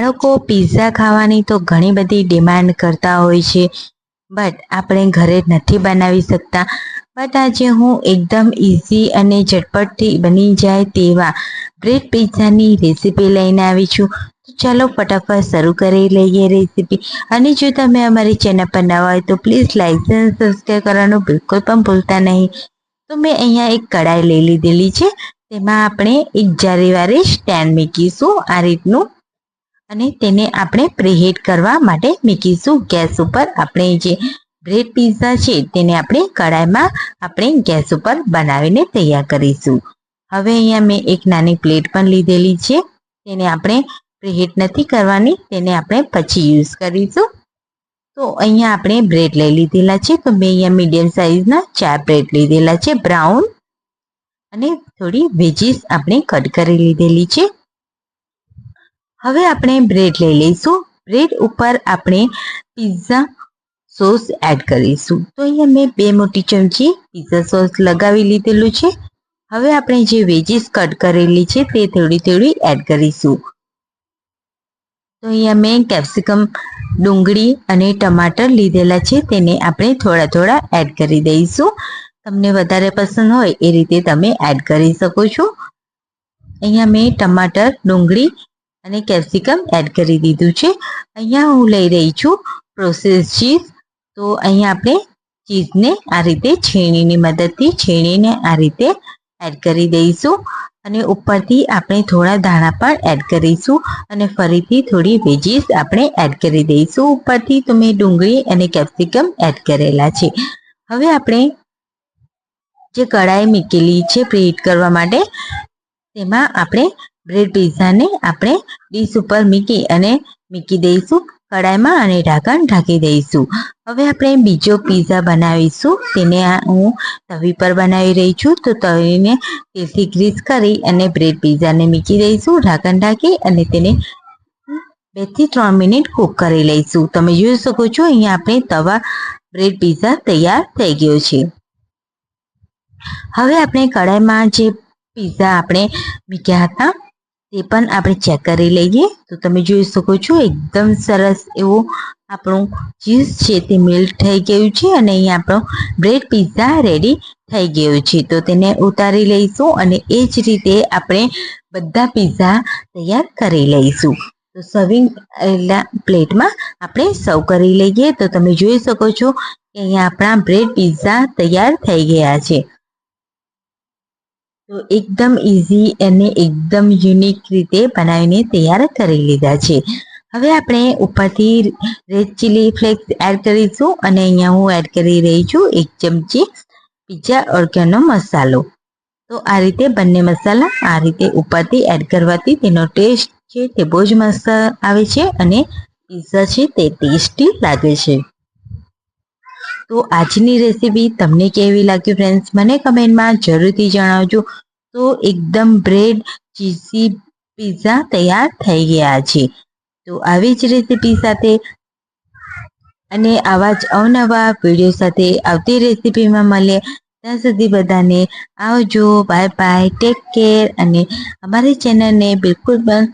બાળકો પિઝા ખાવાની તો ઘણી બધી ડિમાન્ડ કરતા હોય છે, બટ આપણે ઘરે નથી બનાવી શકતા. બટ આજે હું એકદમ ઇઝી અને ઝટપટથી બની જાય તેવા બ્રેડ પિઝાની રેસીપી લઈને આવી છું. તો ચાલો ફટાફટ શરૂ કરી લઈએ રેસીપી. અને જો તમે અમારી ચેનલ પર નવા હોય તો પ્લીઝ લાઇક અને સબસ્ક્રાઈબ કરવાનું બિલકુલ પણ ભૂલતા નહીં. તો મેં અહીંયા એક કઢાઈ લઈ લીધેલી છે. તેમાં આપણે એક જારીવાળી સ્ટેન્ડ મૂકીશું આ રીતનું, અને તેને આપણે પ્રીહીટ કરવા માટે મૂકીશું ગેસ ઉપર. આપણે જે બ્રેડ પિઝા છે તેને આપણે કઢાઈમાં આપણે ગેસ ઉપર બનાવીને તૈયાર કરીશું. હવે અહીંયા મેં એક નાની પ્લેટ પણ લીધેલી છે, તેને આપણે પ્રીહીટ નથી કરવાની, તેને આપણે પછી યુઝ કરીશું. તો અહીંયા આપણે બ્રેડ લઈ લીધેલા છે. તો મેં અહીંયા મીડિયમ સાઇઝના 4 બ્રેડ લીધેલા છે બ્રાઉન, અને થોડી વેજીસ આપણે કટ કરી લીધેલી છે. હવે આપણે બ્રેડ લઈ લઈશું. બ્રેડ ઉપર આપણે પિઝા સોસ એડ કરીશું. તો અહીંયા મેં 2 મોટી ચમચી પિઝા સોસ લગાવી લીધેલું છે. હવે આપણે જે વેજીસ કટ કરેલી છે તે થોડી થોડી એડ કરીશું. તો અહીંયા મેં કેપ્સિકમ, ડુંગળી અને ટમાટર લીધેલા છે, તેને આપણે થોડા થોડા એડ કરી દઈશું. તમને વધારે પસંદ હોય એ રીતે તમે એડ કરી શકો છો. અહીંયા મેં ટમાટર, ડુંગળી અને કેપ્સિકમ એડ કરી દીધું છે. અહીંયા હું લઈ રહી છું પ્રોસેસ ચીઝ. તો અહીંયા આપણે ચીઝને આ રીતે છીણીની મદદથી છીણીને આ રીતે એડ કરી દઈશું, અને ઉપરથી આપણે થોડા દાણા પણ એડ કરીશું, અને ફરીથી થોડી વેજીસ આપણે એડ કરી દઈશું ઉપરથી. તો મેં ડુંગળી અને કેપ્સિકમ એડ કરેલા છે. હવે આપણે જે કઢાઈ મૂકેલી છે પ્રીહીટ કરવા માટે, તેમાં આપણે બ્રેડ પિઝાને આપણે ડીશ ઉપર મૂકી દઈશું કઢાઈમાં, અને ઢાંકણ ઢાંકી દઈશું. હવે આપણે બીજો પિઝા બનાવીશું. તેને હું તવી પર બનાવી રહી છું. તો તવીને તેલથી ગ્રીસ કરી અને બ્રેડ પિઝાને મૂકી દઈશું ઢાંકણ ઢાંકી, અને તેને 2 થી 3 મિનિટ કૂક કરી લઈશું. તમે જોઈ શકો છો અહીંયા આપણે તવા બ્રેડ પિઝા તૈયાર થઈ ગયો છે. હવે આપણે કઢાઈમાં જે પિઝા આપણે મૂક્યા હતા તે પણ આપણે ચેક કરી લઈએ. તો તમે જોઈ શકો છો એકદમ સરસ એવું આપણું ચીઝ છે તે મેલ્ટ થઈ ગયું છે, અને અહીંયા આપણો બ્રેડ પિઝા રેડી થઈ ગયો છે. તો તેને ઉતારી લઈશું, અને એ જ રીતે આપણે બધા પિઝા તૈયાર કરી લઈશું. તો સર્વિંગ પ્લેટમાં આપણે સર્વ કરી લઈએ. તો તમે જોઈ શકો છો કે અહીંયા આપણા બ્રેડ પિઝા તૈયાર થઈ ગયા છે. તો એકદમ ઇઝી અને એકદમ યુનિક રીતે બનાવીને તૈયાર કરી લીધા છે. હવે આપણે ઉપરથી રેડ ચીલી ફ્લેક્સ એડ કરીશું, અને અહીંયા હું એડ કરી રહી છું 1 ચમચી પિઝા ઓર્ગેનો મસાલો. તો આ રીતે બંને મસાલા આ રીતે ઉપરથી એડ કરવાથી તેનો ટેસ્ટ છે તે બહુ જ મસ્ત આવે છે, અને પિઝા છે તે ટેસ્ટી લાગે છે. તો આજની રેસીપી તમને કેવી લાગી ફ્રેન્ડ્સ, મને કમેન્ટમાં જરૂરથી જણાવજો. તો એકદમ બ્રેડ ચીઝી પિઝા તૈયાર થઈ ગયા છે. તો આવી જ રેસીપી સાથે અને આવા જ અવનવા વિડીયો સાથે આવતી રેસીપીમાં મળીએ. ત્યાં સુધી બધાને આવજો, બાય બાય, ટેક કેર. અને અમારી ચેનલને બિલકુલ પણ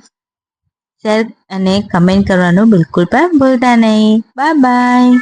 શેર અને કમેન્ટ કરવાનું બિલકુલ પણ ભૂલતા નહીં. Bye bye.